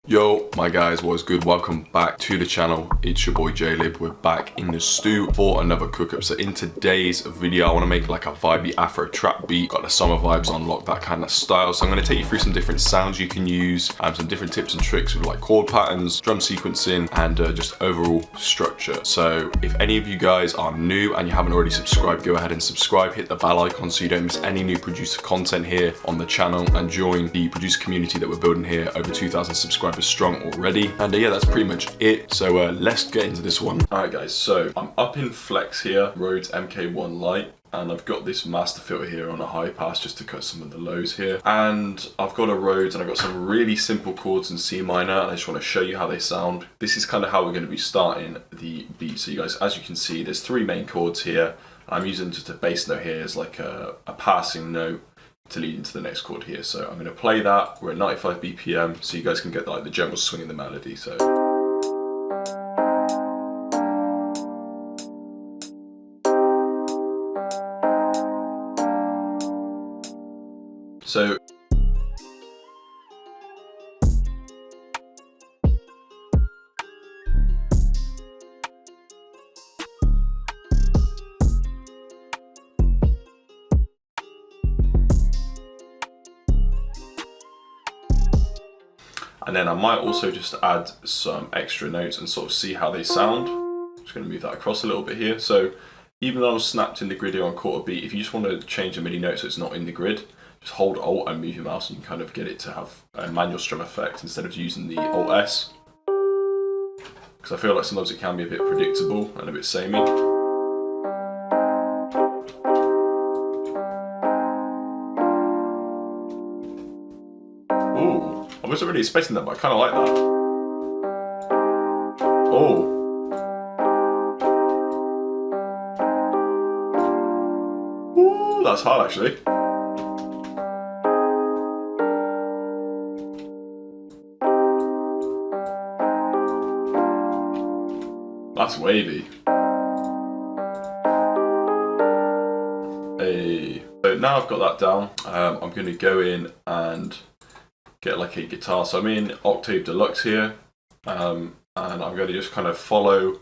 Yo, my guys, what's good? Welcome back to the channel. It's your boy J-Lib. We're back in the stew for another cook-up. So in today's video, I want to make like a vibey Afro trap beat. Got the summer vibes on lock, that kind of style. So I'm going to take you through some different sounds you can use, some different tips and tricks with like chord patterns, drum sequencing, and just overall structure. So if any of you guys are new and you haven't already subscribed, go ahead and subscribe, hit the bell icon so you don't miss any new producer content here on the channel, and join the producer community that we're building here. Over 2,000 subscribers strong already. And yeah, that's pretty much it. So let's get into this one. Alright guys, so I'm up in Flex here, Rhodes MK1 Lite, and I've got this master filter here on a high pass just to cut some of the lows here. And I've got a Rhodes and I've got some really simple chords in C minor, and I just want to show you how they sound. This is kind of how we're going to be starting the beat. So you guys, as you can see, there's three main chords here. I'm using just a bass note here as like a passing note to lead into the next chord here. So I'm going to play that. We're at 95 BPM, so you guys can get like the general swing in the melody. So and then I might also just add some extra notes and sort of see how they sound. I'm just going to move that across a little bit here. So even though I was snapped in the grid here on quarter beat, if you just want to change a MIDI note so it's not in the grid, just hold Alt and move your mouse and you can kind of get it to have a manual strum effect instead of using the Alt S. Because I feel like sometimes it can be a bit predictable and a bit samey. Ooh. I wasn't really expecting that, but I kind of like that. Oh. Ooh, that's hard actually. That's wavy. Hey. So now I've got that down, I'm going to go in and get like a guitar. So I'm in Octave Deluxe here, and I'm going to just kind of follow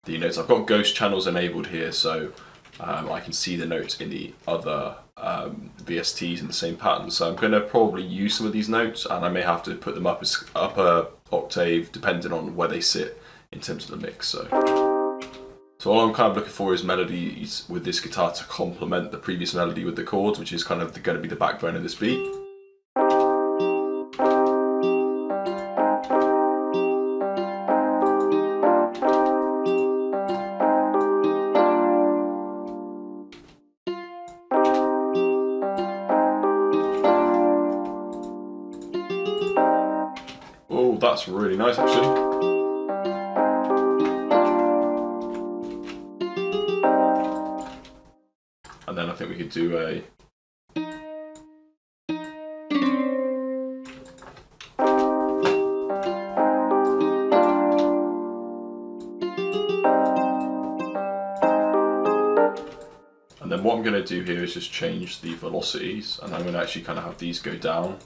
the notes. I've got ghost channels enabled here, so I can see the notes in the other VSTs in the same pattern. So I'm going to probably use some of these notes, and I may have to put them up as upper octave depending on where they sit in terms of the mix. So all I'm kind of looking for is melodies with this guitar to complement the previous melody with the chords, which is kind of going to be the backbone of this beat. Oh, that's really nice actually. And then I think we could do a and then what I'm going to do here is just change the velocities, and I'm going to actually kind of have these go down,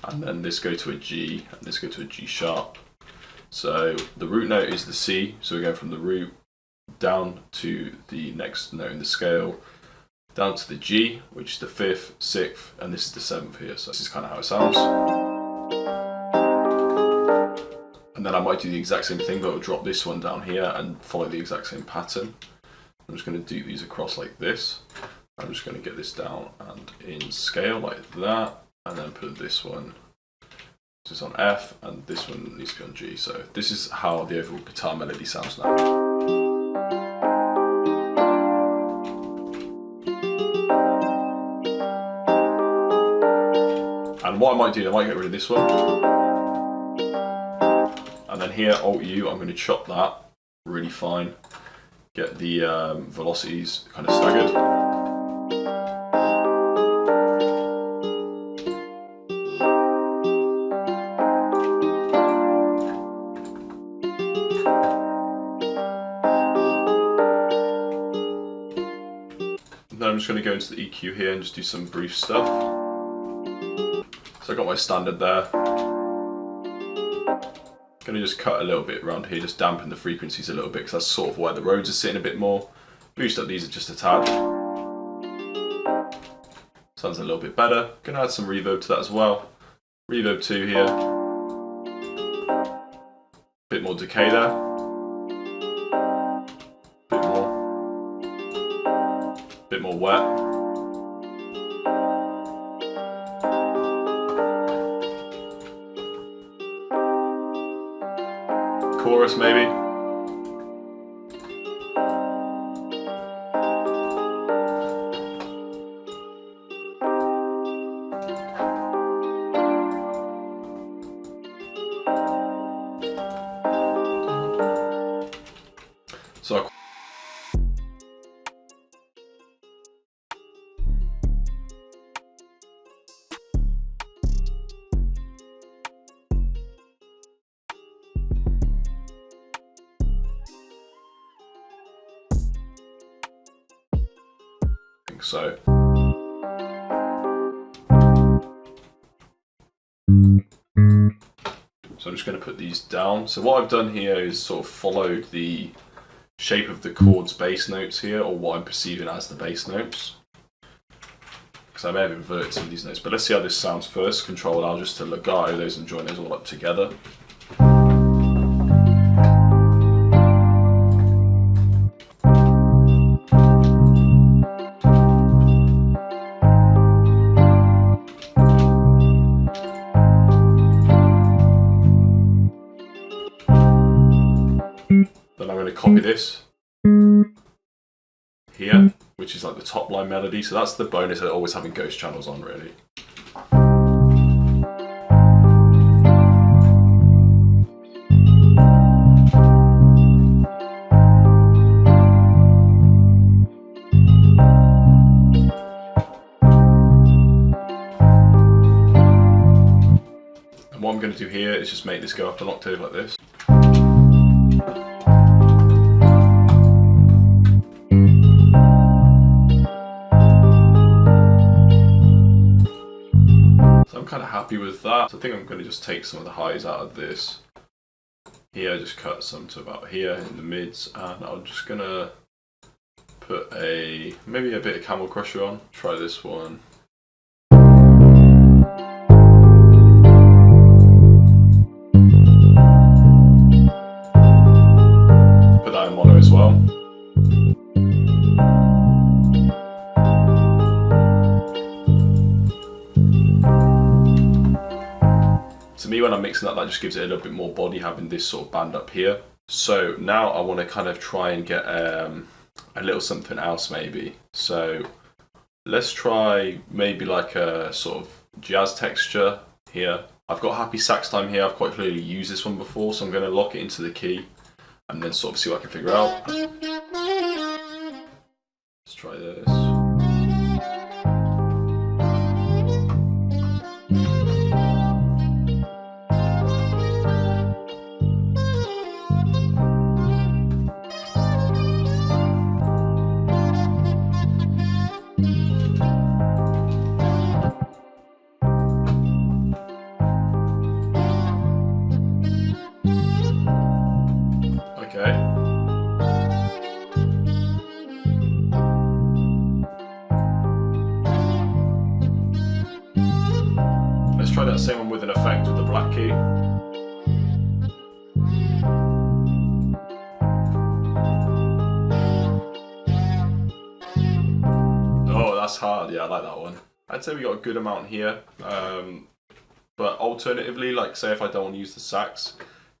and then this go to a G, and this go to a G sharp. So the root note is the C, so we're going from the root down to the next note in the scale, down to the G, which is the 5th, 6th, and this is the 7th here. So this is kind of how it sounds. And then I might do the exact same thing, but I'll drop this one down here and follow the exact same pattern. I'm just going to do these across like this. I'm just going to get this down and in scale like that, and then put this one, this is on F, and this one needs to be on G. So this is how the overall guitar melody sounds now. And what I might do, I might get rid of this one. And then here, Alt-U, I'm going to chop that really fine. Get the velocities kind of staggered. And then I'm just going to go into the EQ here and just do some brief stuff. So I got my standard there. Gonna just cut a little bit around here, just dampen the frequencies a little bit, because that's sort of where the Rhodes are sitting a bit more. Boost up these just a tad. Sounds a little bit better. Gonna add some reverb to that as well. Reverb 2 here. Bit more decay there. Bit more wet. Chorus maybe. So So I'm just going to put these down. So what I've done here is sort of followed the shape of the chords bass notes here, or what I'm perceiving as the bass notes. Because I may have inverted some of these notes, but let's see how this sounds first. Control L just to legato those and join those all up together. Then I'm going to copy this here, which is like the top line melody. So that's the bonus of always having ghost channels on, really. And what I'm going to do here is just make this go up an octave like this. I'm kind of happy with that. So I think I'm going to just take some of the highs out of this. Here, just cut some to about here in the mids, and I'm just going to put maybe a bit of Camel Crusher on. Try this one. Put that in mono as well. To me, when I'm mixing that just gives it a little bit more body, having this sort of band up here. So now I want to kind of try and get a little something else maybe. So let's try maybe like a sort of jazz texture here. I've got Happy Sax Time here. I've quite clearly used this one before, so I'm going to lock it into the key and then sort of see what I can figure out. Let's try this. Let's try that same one with an effect with the black key. Oh, that's hard. Yeah, I like that one. I'd say we got a good amount here. But alternatively, like say if I don't want to use the sax,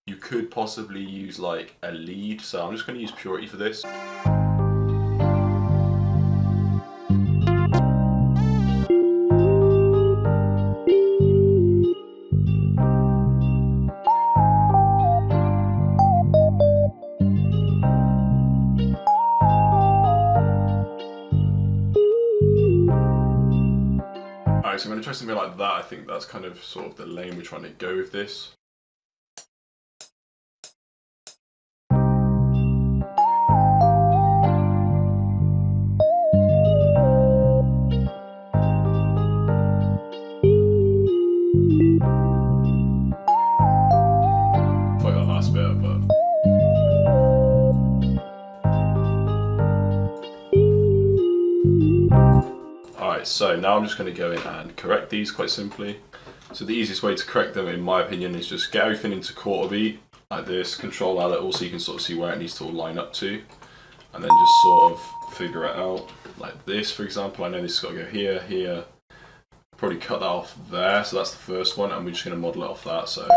you could possibly use like a lead. So I'm just going to use Purity for this. Alright, so I'm going to try something like that. I think that's kind of sort of the lane we're trying to go with this. that's better, but. Alright, so now I'm just going to go in and correct these quite simply. So the easiest way to correct them, in my opinion, is just get everything into quarter beat, like this, Control Alt L, so you can sort of see where it needs to all line up to, and then just sort of figure it out, like this, for example. I know this has got to go here, here. Probably cut that off there, so that's the first one, and we're just going to model it off that, so.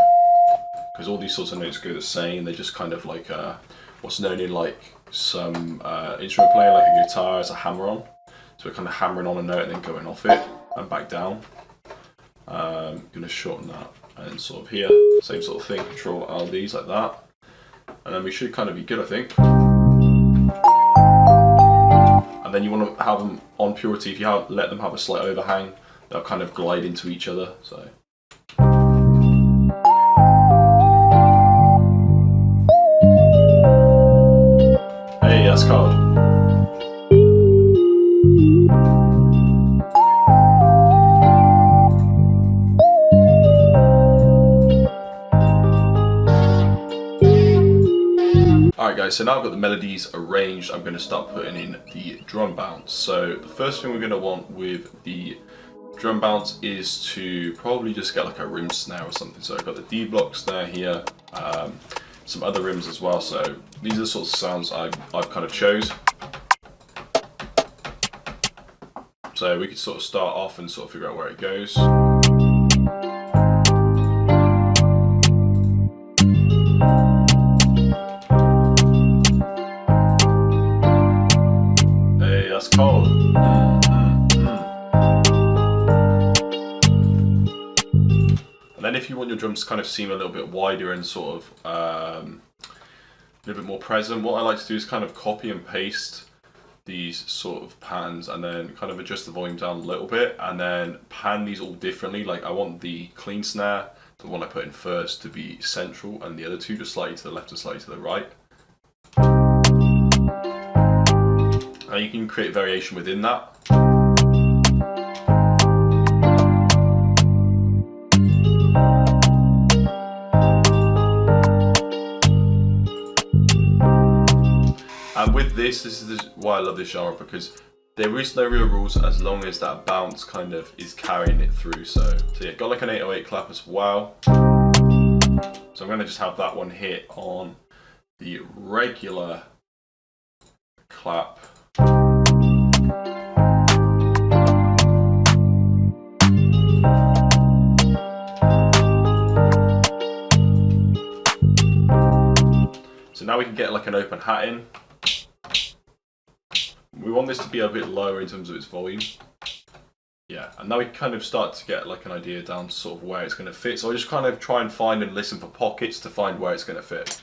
Because all these sorts of notes go the same, they're just kind of like what's known in like some instrument playing, like a guitar, as a hammer-on. So we're kind of hammering on a note and then going off it and back down. I'm going to shorten that and sort of here, same sort of thing, Control Alt Ds like that. And then we should kind of be good, I think. And then you want to have them on purity. If you let them have a slight overhang, they'll kind of glide into each other. So. Hey, that's cold. Alright guys, so now I've got the melodies arranged, I'm going to start putting in the drum bounce. So the first thing we're going to want with the drum bounce is to probably just get like a rim snare or something. So I've got the D block snare here, some other rims as well. So these are the sorts of sounds I've kind of chose. So we could sort of start off and sort of figure out where it goes. Hey, that's cold. And then if you want your drums to kind of seem a little bit wider and sort of a little bit more present, what I like to do is kind of copy and paste these sort of patterns and then kind of adjust the volume down a little bit and then pan these all differently. Like I want the clean snare, the one I put in first, to be central and the other two just slightly to the left and slightly to the right. And you can create variation within that. And with this is why I love this genre, because there is no real rules as long as that bounce kind of is carrying it through. So yeah, got like an 808 clap as well. So I'm going to just have that one hit on the regular clap. So now we can get like an open hat in. We want this to be a bit lower in terms of its volume. Yeah, and now we kind of start to get like an idea down to sort of where it's going to fit. So I just kind of try and find and listen for pockets to find where it's going to fit.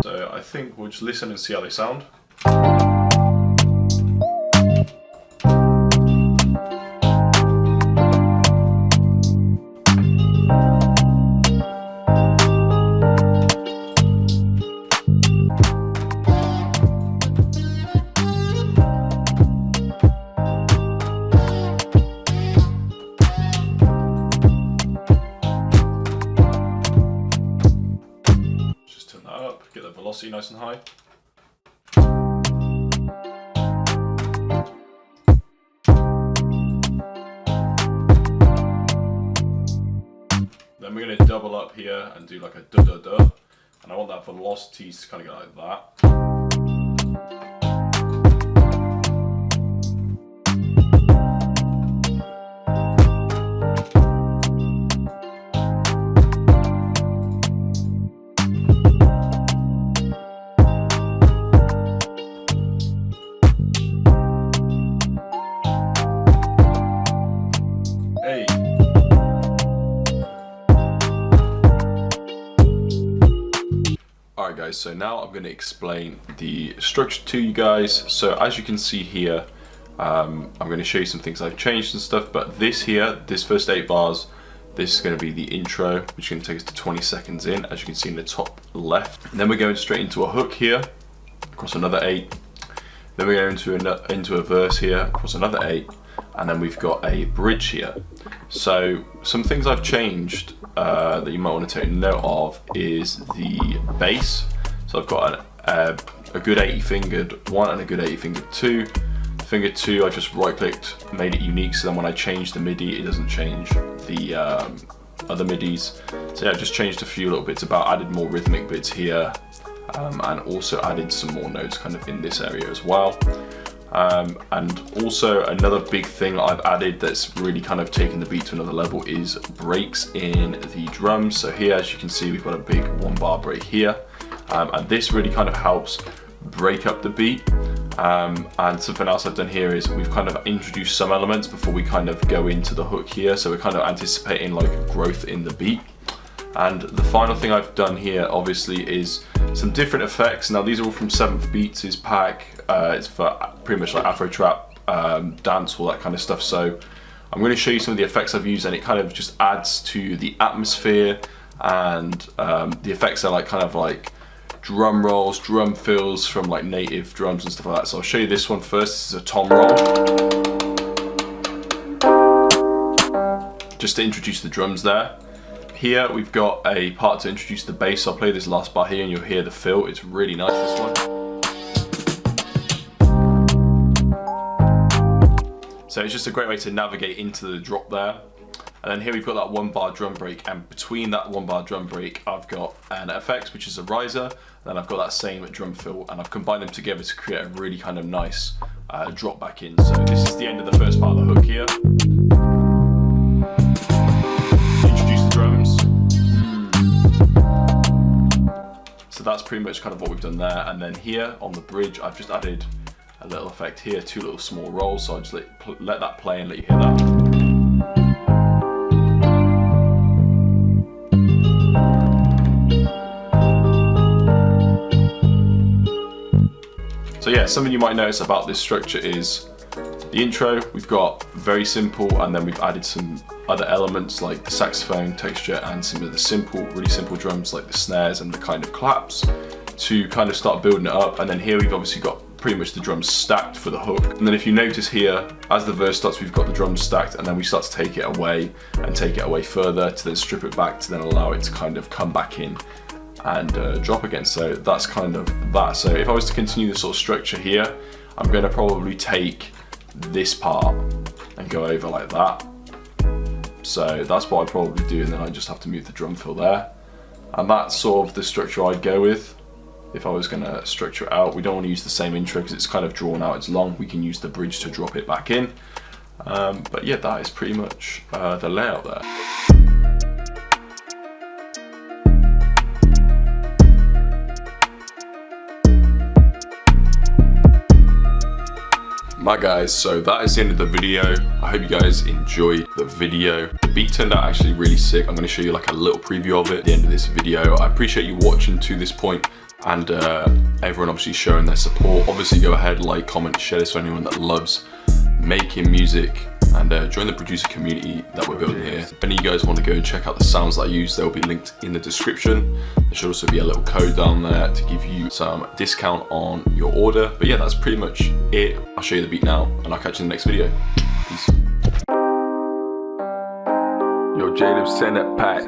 So I think we'll just listen and see how they sound. Get the velocity nice and high. Then we're going to double up here and do like a da da da, and I want that velocity to kind of go like that. Alright guys, so now I'm going to explain the structure to you guys. So as you can see here, I'm going to show you some things I've changed and stuff, but this here, this first 8 bars, this is going to be the intro, which is going to take us to 20 seconds in, as you can see in the top left. And then we're going straight into a hook here, across another 8. Then we go into a verse here, across another 8, and then we've got a bridge here. So some things I've changed that you might want to take note of is the bass. So I've got a good 80 fingered 1 and a good 80 fingered 2. Finger 2, I just right clicked, made it unique, so then when I change the MIDI, it doesn't change the other MIDIs. So yeah, I just changed a few little bits about, added more rhythmic bits here, and also added some more notes kind of in this area as well. And also another big thing I've added that's really kind of taken the beat to another level is breaks in the drums. So here, as you can see, we've got a big 1 bar break here, and this really kind of helps break up the beat. And something else I've done here is we've kind of introduced some elements before we kind of go into the hook here, so we're kind of anticipating like growth in the beat. And the final thing I've done here obviously is some different effects. Now these are all from 7th Beats' pack. It's for pretty much like Afro trap, dance, all that kind of stuff. So I'm going to show you some of the effects I've used, and it kind of just adds to the atmosphere. And the effects are like kind of like drum rolls, drum fills from like native drums and stuff like that. So I'll show you this one first. This is a tom roll, just to introduce the drums there. Here we've got a part to introduce the bass. I'll play this last bar here and you'll hear the fill. It's really nice, this one. So it's just a great way to navigate into the drop there. And then here we've got that 1 bar drum break, and between that 1 bar drum break I've got an effects, which is a riser, and then I've got that same drum fill, and I've combined them together to create a really kind of nice drop back in. So this is the end of the first part of the hook here. Introduce the drums. So that's pretty much kind of what we've done there. And then here on the bridge I've just added a little effect here, 2 little small rolls, so I'll just let that play and let you hear that. So yeah, something you might notice about this structure is the intro, we've got very simple, and then we've added some other elements like the saxophone texture and some of the simple, really simple drums like the snares and the kind of claps to kind of start building it up. And then here we've obviously got pretty much the drums stacked for the hook. And then if you notice here, as the verse starts, we've got the drums stacked, and then we start to take it away and take it away further to then strip it back to then allow it to kind of come back in and drop again. So that's kind of that. So if I was to continue the sort of structure here, I'm going to probably take this part and go over like that. So that's what I'd probably do, and then I just have to move the drum fill there. And that's sort of the structure I'd go with if I was going to structure it out. We don't want to use the same intro because it's kind of drawn out, it's long. We can use the bridge to drop it back in. But yeah, that is pretty much the layout there. My guys, so that is the end of the video. I hope you guys enjoyed the video. The beat turned out actually really sick. I'm going to show you like a little preview of it at the end of this video. I appreciate you watching to this point, and everyone obviously showing their support. Obviously go ahead, like, comment, share this with anyone that loves making music, and join the producer community that we're building here. If any of you guys want to go and check out the sounds that I use, they'll be linked in the description. There should also be a little code down there to give you some discount on your order. But yeah, that's pretty much it. I'll show you the beat now, and I'll catch you in the next video. Peace. Yo, J-Lib, send that pack.